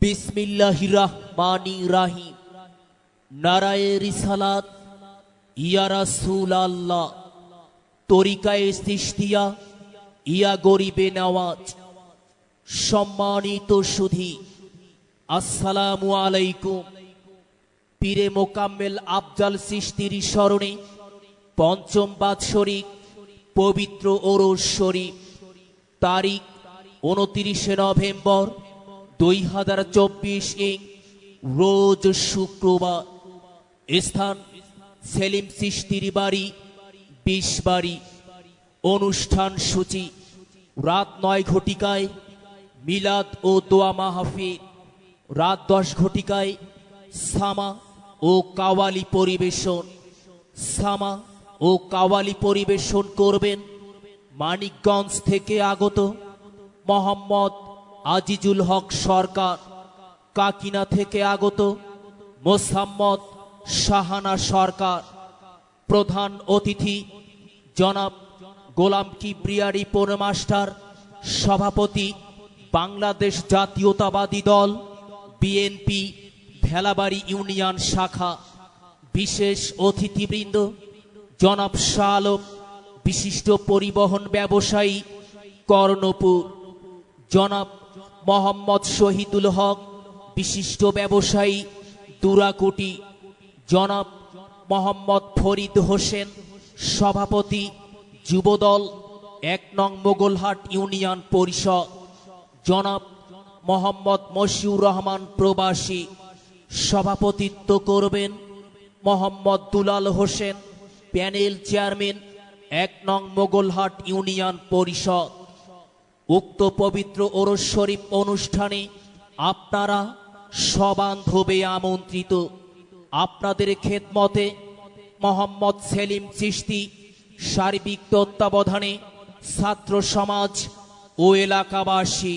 বিসমিল্লাহির রহমানির রহিম। নারায়ে রিসালাত ইয়া রাসূলাল্লাহ। তরিকায়ে চিশতিয়া ইয়া গরিবে নওয়াজ। সম্মানিত সুধী, আসসালামু আলাইকুম। পীরে মোকাম্মেল আফজাল চিশতির স্মরণে পঞ্চম বাৎসরিক পবিত্র ওরস শরীফ, তারিখ 29 নভেম্বর 2024 রোজ শুক্রবার। স্থান সেলিম চিশতির বাড়ি 20 বাড়ি। অনুষ্ঠান সূচি রাত 9 ঘটিকায় মিলাদ ও দোয়া মাহফিল, রাত 10 ঘটিকায় সামা ও কাওয়ালি পরিবেশন। সামা ও কাওয়ালি পরিবেশন করবেন মানিকগঞ্জ থেকে আগত মোহাম্মদ আজিজুল হক সরকার, কাকিনা থেকে আগত মোসাম্মদ শাহানা সরকার। প্রধান অতিথি জনাব গোলাম কিবরিয়ারি পৌরমাস্টার, সভাপতি বাংলাদেশ জাতীয়তাবাদী দল বিএনপি ভেলাবাড়ি ইউনিয়ন শাখা। বিশেষ অতিথিবৃন্দ জনাব শাহ আলম, বিশিষ্ট পরিবহন ব্যবসায়ী কর্ণপুর। জনাব মোহাম্মদ শহীদুল হক, বিশিষ্ট ব্যবসায়ী দুরাকুটি। জনাব মোহাম্মদ ফরিদ হোসেন, সভাপতি যুবদল 1 নং মোগলহাট ইউনিয়ন পরিষদ। জনাব মোহাম্মদ মশিউর রহমান প্রবাসী, সভাপতিত্ব করবেন মোহাম্মদ দুলাল হোসেন, প্যানেল চেয়ারম্যান 1 নং মোগলহাট ইউনিয়ন পরিষদ। উক্ত পবিত্র ওরস শরীফ অনুষ্ঠানে আপনারা সবান্ধবে আমন্ত্রিত। আপনাদের খেদমতে মোহাম্মদ সেলিম চিশতি সার্বিক তত্ত্বাবধানে ছাত্র সমাজ ও এলাকাবাসী